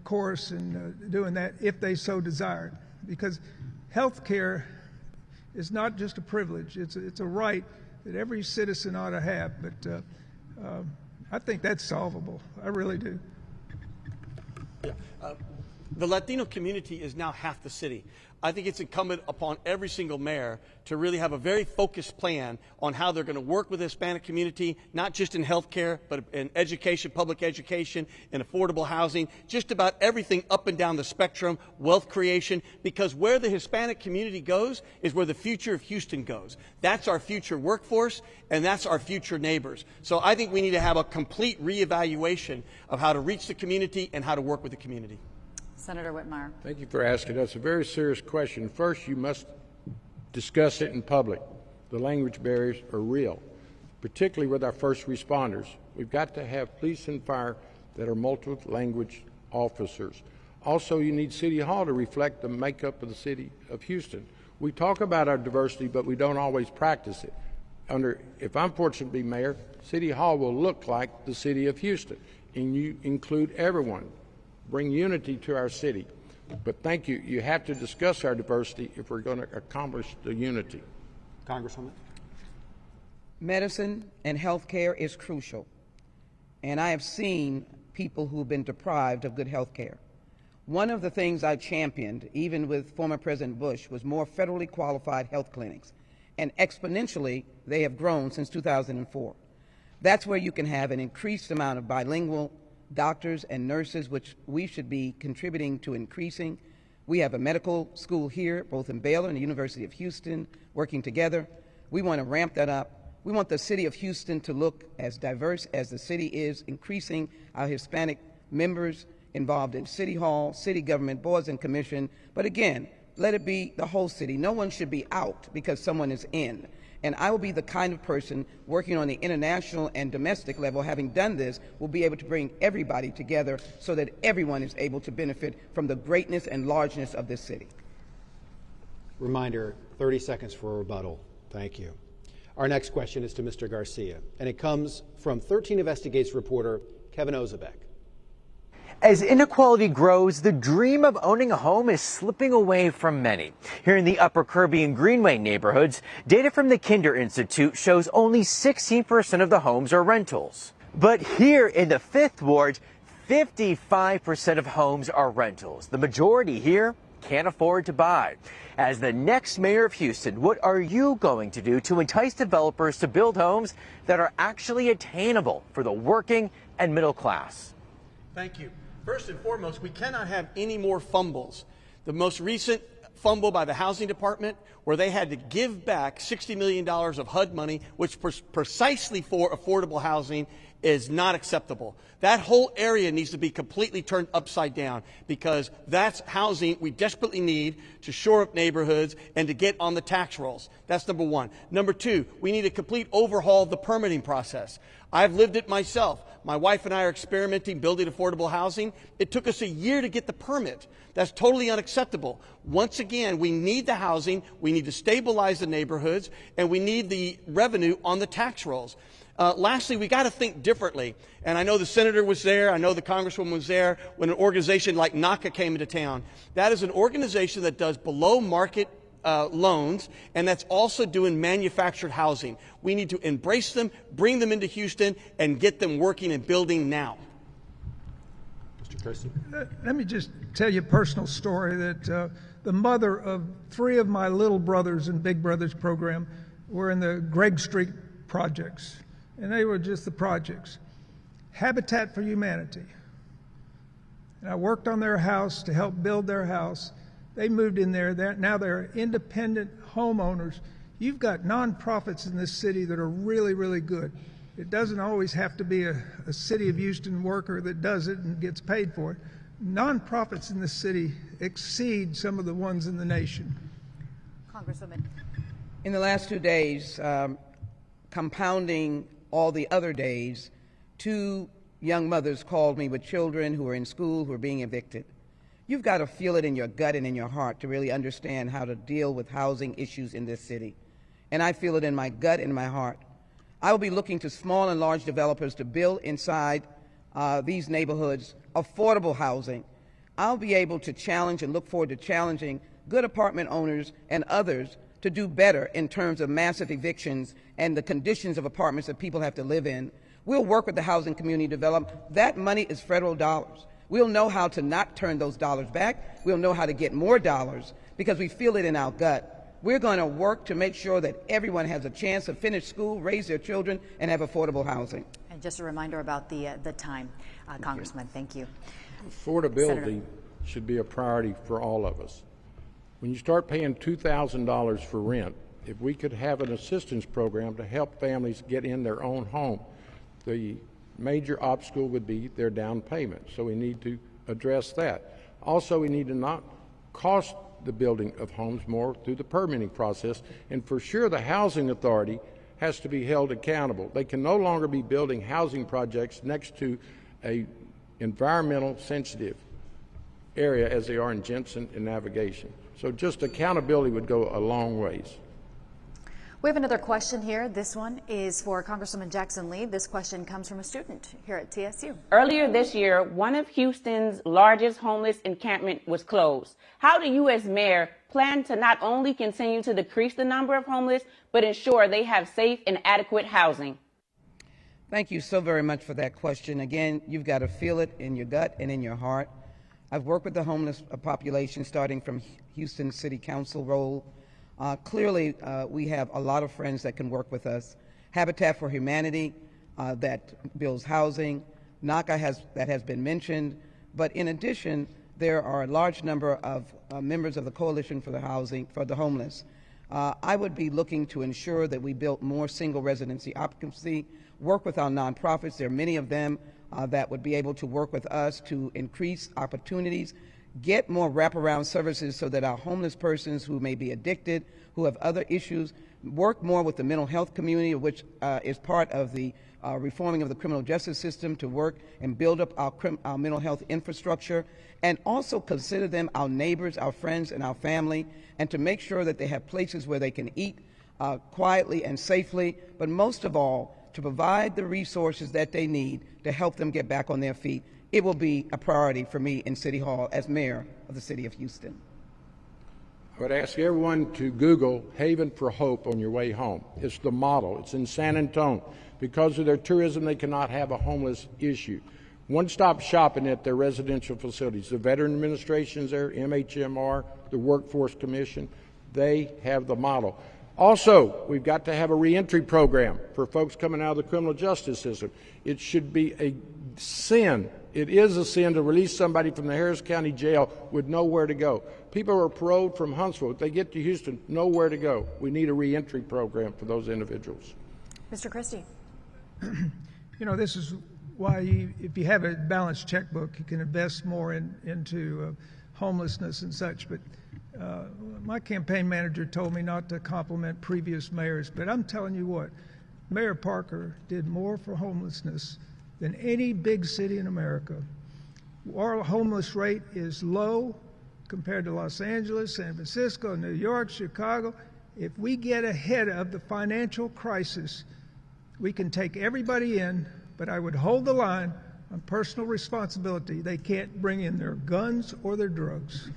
course in doing that if they so desire, because health care is not just a privilege, it's a right that every citizen ought to have, but I think that's solvable. I really do. Yeah. The Latino community is now half the city. I think it's incumbent upon every single mayor to really have a very focused plan on how they're going to work with the Hispanic community, not just in healthcare, but in education, public education, in affordable housing, just about everything up and down the spectrum, wealth creation, because where the Hispanic community goes is where the future of Houston goes. That's our future workforce, and that's our future neighbors. So I think we need to have a complete reevaluation of how to reach the community and how to work with the community. Senator Whitmire. Thank you for asking us a very serious question. First, you must discuss it in public. The language barriers are real, particularly with our first responders. We've got to have police and fire that are multiple language officers. Also, you need City Hall to reflect the makeup of the city of Houston. We talk about our diversity, but we don't always practice it. If I'm fortunate to be mayor, City Hall will look like the city of Houston, and you include everyone. Bring unity to our city. But thank you. You have to discuss our diversity if we're going to accomplish the unity. Congresswoman. Medicine and health care is crucial. And I have seen people who have been deprived of good health care. One of the things I championed, even with former President Bush, was more federally qualified health clinics. And exponentially, they have grown since 2004. That's where you can have an increased amount of bilingual doctors and nurses, which we should be contributing to increasing. We have a medical school here, both in Baylor and the University of Houston, working together. We want to ramp that up. We want the city of Houston to look as diverse as the city is, increasing our Hispanic members involved in City Hall, city government, boards and commission. But again, let it be the whole city. No one should be out because someone is in. And I will be the kind of person working on the international and domestic level, having done this, will be able to bring everybody together so that everyone is able to benefit from the greatness and largeness of this city. Reminder, 30 seconds for a rebuttal. Thank you. Our next question is to Mr. Garcia, and it comes from 13 Investigates reporter Kevin Ozebek. As inequality grows, the dream of owning a home is slipping away from many. Here in the Upper Kirby and Greenway neighborhoods, data from the Kinder Institute shows only 16% of the homes are rentals. But here in the 5th Ward, 55% of homes are rentals. The majority here can't afford to buy. As the next mayor of Houston, what are you going to do to entice developers to build homes that are actually attainable for the working and middle class? Thank you. First and foremost, we cannot have any more fumbles. The most recent fumble by the housing department, where they had to give back $60 million of HUD money, which precisely for affordable housing, is not acceptable. That whole area needs to be completely turned upside down, because that's housing we desperately need to shore up neighborhoods and to get on the tax rolls. That's number one. Number two, we need a complete overhaul of the permitting process. I've lived it myself. My wife and I are experimenting building affordable housing. It took us a year to get the permit. That's totally unacceptable. Once again, we need the housing, we need to stabilize the neighborhoods, and we need the revenue on the tax rolls. Lastly, we got to think differently. And I know the senator was there, I know the congresswoman was there when an organization like NACA came into town. That is an organization that does below market loans, and that's also doing manufactured housing. We need to embrace them, bring them into Houston, and get them working and building now. Mr. Christie? Let me just tell you a personal story that the mother of 3 of my little brothers in Big Brothers program were in the Gregg Street projects, and they were just the projects. Habitat for Humanity. And I worked on their house to help build their house. They moved in there. Now they're independent homeowners. You've got nonprofits in this city that are really, really good. It doesn't always have to be a City of Houston worker that does it and gets paid for it. Nonprofits in this city exceed some of the ones in the nation. Congresswoman. In the last 2 days, compounding all the other days, 2 young mothers called me with children who are in school who are being evicted. You've got to feel it in your gut and in your heart to really understand how to deal with housing issues in this city. And I feel it in my gut and my heart. I will be looking to small and large developers to build inside these neighborhoods affordable housing. I'll be able to challenge and look forward to challenging good apartment owners and others to do better in terms of massive evictions and the conditions of apartments that people have to live in. We'll work with the housing community to develop. That money is federal dollars. We'll know how to not turn those dollars back. We'll know how to get more dollars because we feel it in our gut. We're going to work to make sure that everyone has a chance to finish school, raise their children, and have affordable housing. And just a reminder about the time, Congressman. Thank you. Affordability Senator. should be a priority for all of us. When you start paying $2,000 for rent, if we could have an assistance program to help families get in their own home, the major obstacle would be their down payment. So we need to address that. Also, we need to not cost the building of homes more through the permitting process. And for sure, the housing authority has to be held accountable. They can no longer be building housing projects next to a environmental sensitive area as they are in Jensen and Navigation. So just accountability would go a long ways. We have another question here. This one is for Congresswoman Jackson Lee. This question comes from a student here at TSU. Earlier this year, one of Houston's largest homeless encampment was closed. How do you as mayor plan to not only continue to decrease the number of homeless, but ensure they have safe and adequate housing? Thank you so very much for that question. Again, you've got to feel it in your gut and in your heart. I've worked with the homeless population starting from Houston City Council role. Clearly, we have a lot of friends that can work with us. Habitat for Humanity that builds housing, NACA that has been mentioned, but in addition, there are a large number of members of the Coalition for the Homeless. I would be looking to ensure that we build more single residency occupancy, work with our nonprofits. There are many of them that would be able to work with us to increase opportunities, get more wraparound services so that our homeless persons who may be addicted, who have other issues, work more with the mental health community, which is part of the reforming of the criminal justice system to work and build up our mental health infrastructure, and also consider them our neighbors, our friends, and our family, and to make sure that they have places where they can eat quietly and safely, but most of all, to provide the resources that they need to help them get back on their feet. It will be a priority for me in City Hall as mayor of the city of Houston. I would ask everyone to Google Haven for Hope on your way home. It's the model. It's in San Antonio. Because of their tourism, they cannot have a homeless issue. One-stop shopping at their residential facilities. The Veteran Administration's there, MHMR, the Workforce Commission, they have the model. Also, we've got to have a reentry program for folks coming out of the criminal justice system. It should be a sin. It is a sin to release somebody from the Harris County Jail with nowhere to go. People are paroled from Huntsville. If they get to Houston, nowhere to go. We need a reentry program for those individuals. Mr. Christie. You know, this is why if you have a balanced checkbook, you can invest more into homelessness and such. But my campaign manager told me not to compliment previous mayors, but I'm telling you what, Mayor Parker did more for homelessness than any big city in America. Our homeless rate is low compared to Los Angeles, San Francisco, New York, Chicago. If we get ahead of the financial crisis, we can take everybody in, but I would hold the line on personal responsibility. They can't bring in their guns or their drugs.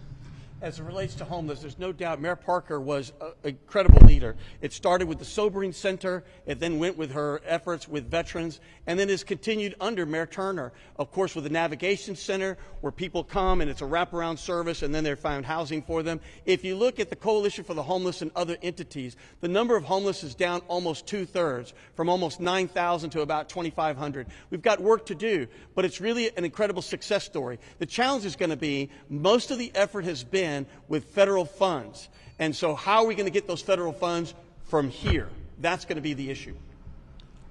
As it relates to homeless, there's no doubt Mayor Parker was an incredible leader. It started with the Sobering Center, it then went with her efforts with veterans, and then has continued under Mayor Turner, of course, with the Navigation Center, where people come and it's a wraparound service and then they're found housing for them. If you look at the Coalition for the Homeless and other entities, the number of homeless is down almost 2/3, from almost 9,000 to about 2,500. We've got work to do, but it's really an incredible success story. The challenge is going to be, most of the effort has been with federal funds. And so how are we going to get those federal funds from here? That's going to be the issue.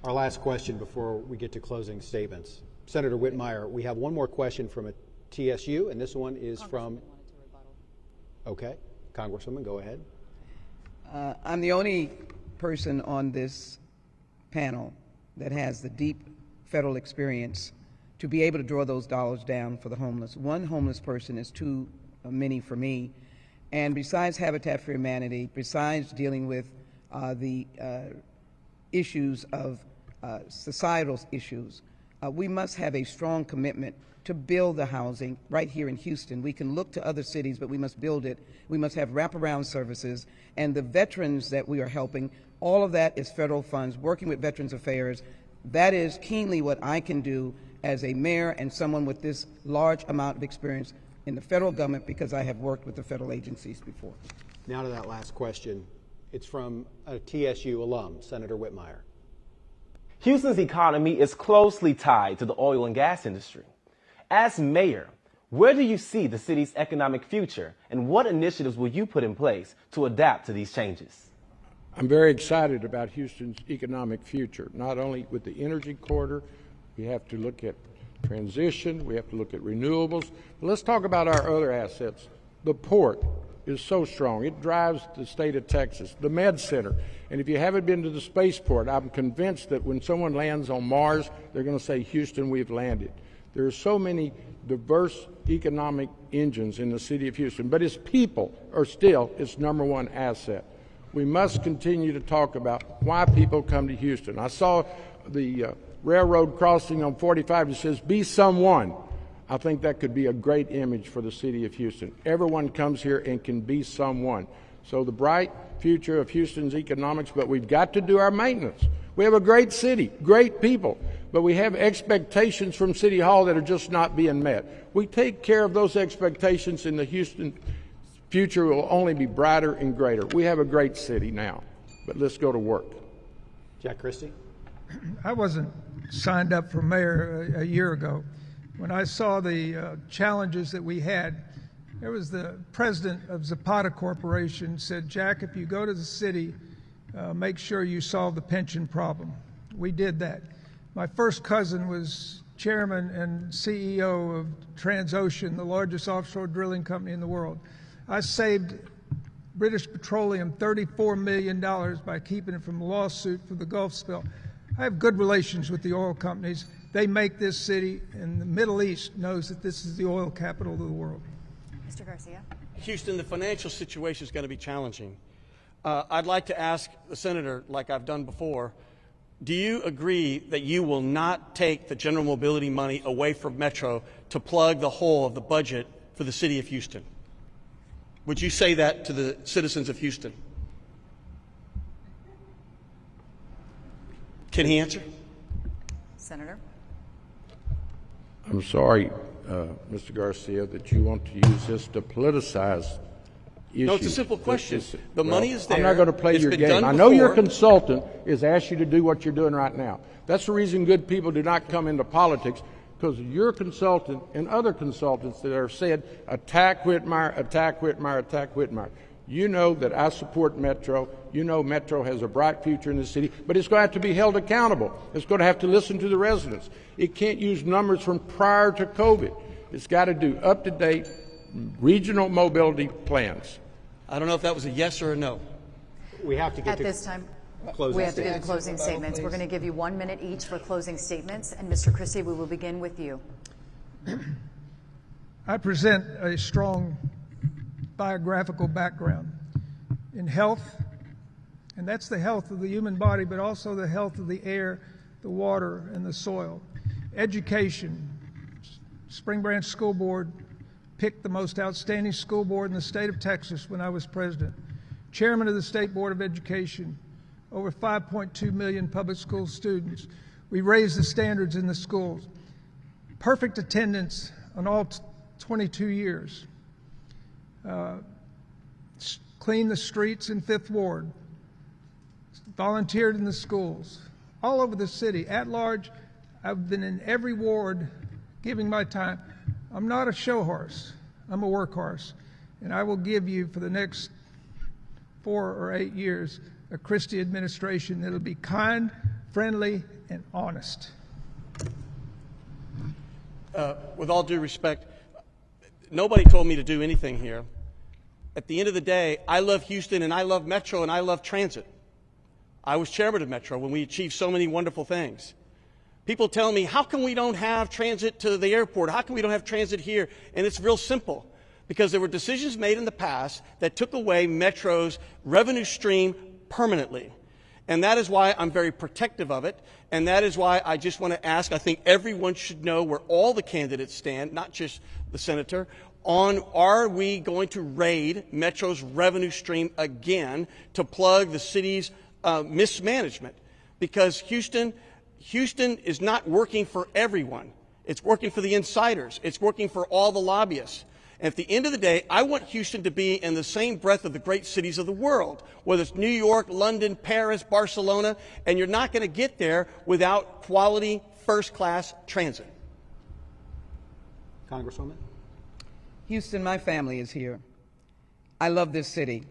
Our last question before we get to closing statements. Senator Whitmire, we have one more question from a TSU, and this one is from... Okay, Congresswoman, go ahead. I'm the only person on this panel that has the deep federal experience to be able to draw those dollars down for the homeless. One homeless person is too many for me. And besides Habitat for Humanity, besides dealing with the issues of societal issues, we must have a strong commitment to build the housing right here in Houston. We can look to other cities, but we must build it. We must have wraparound services. And the veterans that we are helping, all of that is federal funds, working with Veterans Affairs. That is keenly what I can do as a mayor and someone with this large amount of experience in the federal government, because I have worked with the federal agencies before. Now to that last question. It's from a TSU alum, Senator Whitmire. Houston's economy is closely tied to the oil and gas industry. As mayor, where do you see the city's economic future, and what initiatives will you put in place to adapt to these changes? I'm very excited about Houston's economic future, not only with the energy corridor. We have to look at transition, we have to look at renewables. But let's talk about our other assets. The port is so strong. It drives the state of Texas. The Med Center. And if you haven't been to the spaceport, I'm convinced that when someone lands on Mars, they're going to say, Houston, we've landed. There are so many diverse economic engines in the city of Houston, but its people are still its number one asset. We must continue to talk about why people come to Houston. I saw the railroad crossing on 45 that says, be someone. I think that could be a great image for the city of Houston. Everyone comes here and can be someone. So the bright future of Houston's economics, but we've got to do our maintenance. We have a great city, great people, but we have expectations from City Hall that are just not being met. We take care of those expectations, and the Houston future will only be brighter and greater. We have a great city now, but let's go to work. Jack Christie? I wasn't signed up for mayor a year ago. When I saw the challenges that we had, there was the president of Zapata Corporation said, Jack, if you go to the city, make sure you solve the pension problem. We did that. My first cousin was chairman and CEO of Transocean, the largest offshore drilling company in the world. I saved British Petroleum $34 million by keeping it from a lawsuit for the Gulf spill. I have good relations with the oil companies. They make this city, and the Middle East knows that this is the oil capital of the world. Mr. Garcia? Houston, the financial situation is going to be challenging. I'd like to ask the senator, like I've done before, do you agree that you will not take the general mobility money away from Metro to plug the hole of the budget for the city of Houston? Would you say that to the citizens of Houston? Can he answer? Senator? I'm sorry, Mr. Garcia, that you want to use this to politicize issues. No, it's a simple question. The money is there. I'm not going to play your game. I know your consultant has asked you to do what you're doing right now. That's the reason good people do not come into politics, because your consultant and other consultants that are said, attack Whitmire, attack Whitmire, attack Whitmire. You know that I support Metro. You know Metro has a bright future in the city, but it's going to have to be held accountable. It's going to have to listen to the residents. It can't use numbers from prior to COVID. It's got to do up-to-date regional mobility plans. I don't know if that was a yes or a no. We have to get to this time. Closing we have to do the statements. closing statements. We're going to give you 1 minute each for closing statements. And Mr. Christie, we will begin with you. I present a strong biographical background in health, and that's the health of the human body, but also the health of the air, the water, and the soil. Education, Spring Branch School Board, picked the most outstanding school board in the state of Texas when I was president. Chairman of the State Board of Education, over 5.2 million public school students. We raised the standards in the schools. Perfect attendance on all 22 years. Cleaned the streets in 5th Ward. Volunteered in the schools. All over the city, at large. I've been in every ward giving my time. I'm not a show horse. I'm a workhorse. And I will give you, for the next 4 or 8 years, a Christie administration that'll be kind, friendly, and honest. With all due respect, nobody told me to do anything here. At the end of the day, I love Houston, and I love Metro, and I love transit. I was chairman of Metro when we achieved so many wonderful things. People tell me, how come we don't have transit to the airport? How come we don't have transit here? And it's real simple. Because there were decisions made in the past that took away Metro's revenue stream permanently. And that is why I'm very protective of it. And that is why I just want to ask, I think everyone should know where all the candidates stand, not just the senator, on are we going to raid Metro's revenue stream again to plug the city's mismanagement? Because Houston is not working for everyone. It's working for the insiders. It's working for all the lobbyists. And at the end of the day, I want Houston to be in the same breath of the great cities of the world, whether it's New York, London, Paris, Barcelona, and you're not going to get there without quality, first-class transit. Congresswoman. Houston, my family is here. I love this city.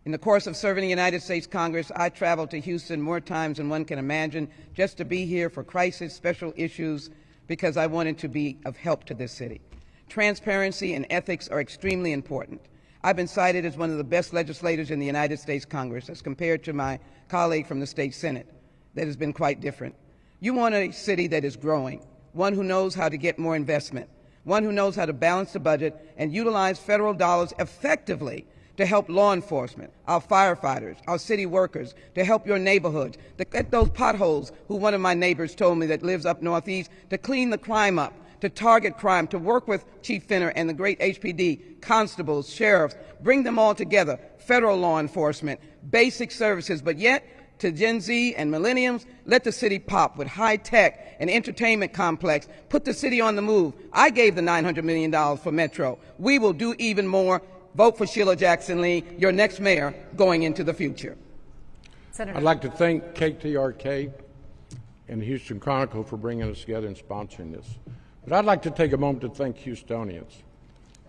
In the course of serving the United States Congress, I traveled to Houston more times than one can imagine just to be here for crisis, special issues, because I wanted to be of help to this city. Transparency and ethics are extremely important. I've been cited as one of the best legislators in the United States Congress as compared to my colleague from the state Senate. That has been quite different. You want a city that is growing, one who knows how to get more investment, one who knows how to balance the budget and utilize federal dollars effectively to help law enforcement, our firefighters, our city workers, to help your neighborhoods, to get those potholes, who one of my neighbors told me that lives up northeast, to clean the crime up, to target crime, to work with Chief Finner and the great HPD, constables, sheriffs, bring them all together, federal law enforcement, basic services, but yet to Gen Z and millenniums, let the city pop with high tech and entertainment complex, put the city on the move. I gave the $900 million for Metro. We will do even more. Vote for Sheila Jackson Lee, your next mayor going into the future. Senator. I'd like to thank KTRK and the Houston Chronicle for bringing us together and sponsoring this. But I'd like to take a moment to thank Houstonians.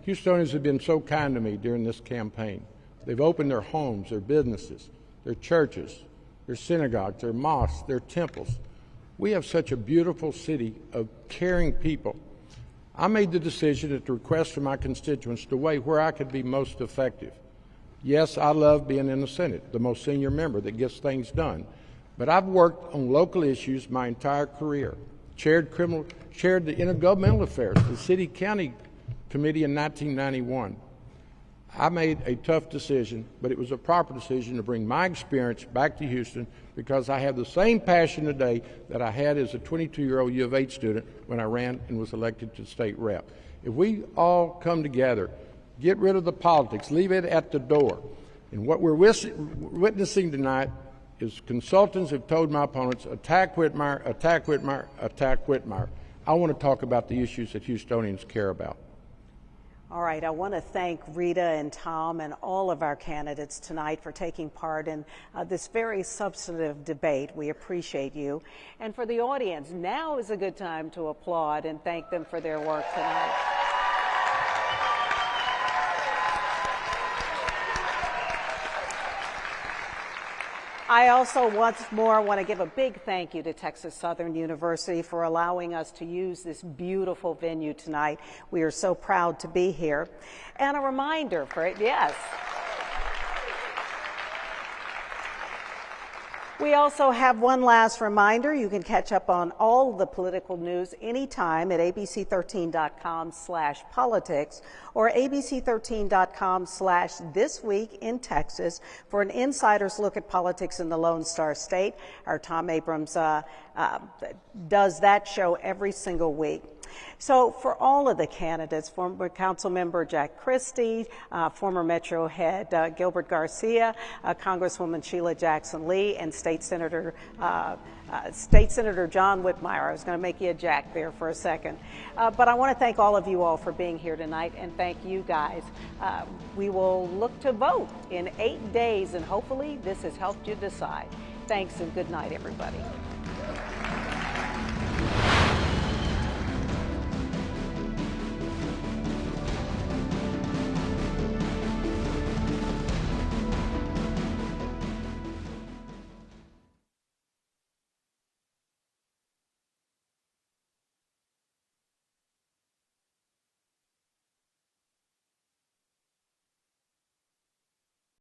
Houstonians have been so kind to me during this campaign. They've opened their homes, their businesses, their churches, their synagogues, their mosques, their temples. We have such a beautiful city of caring people. I made the decision at the request of my constituents to weigh where I could be most effective. Yes, I love being in the Senate, the most senior member that gets things done. But I've worked on local issues my entire career. Chaired the Intergovernmental Affairs, the City-County Committee in 1991. I made a tough decision, but it was a proper decision to bring my experience back to Houston because I have the same passion today that I had as a 22-year-old U of H student when I ran and was elected to state rep. If we all come together, get rid of the politics, leave it at the door. And what we're witnessing tonight is consultants have told my opponents, attack Whitmire, attack Whitmire, attack Whitmire. I want to talk about the issues that Houstonians care about. All right, I want to thank Rita and Tom and all of our candidates tonight for taking part in this very substantive debate. We appreciate you. And for the audience, now is a good time to applaud and thank them for their work tonight. I also once more want to give a big thank you to Texas Southern University for allowing us to use this beautiful venue tonight. We are so proud to be here. And a reminder yes. We also have one last reminder. You can catch up on all the political news anytime at abc13.com/politics or abc13.com/thisweekin-Texas for an insider's look at politics in the Lone Star State. Our Tom Abrams does that show every single week. So for all of the candidates, former council member Jack Christie, former Metro head Gilbert Garcia, Congresswoman Sheila Jackson Lee, and State Senator John Whitmire. I was going to make you a Jack there for a second. But I want to thank all of you all for being here tonight, and thank you guys. We will look to vote in 8 days, and hopefully this has helped you decide. Thanks and good night, everybody.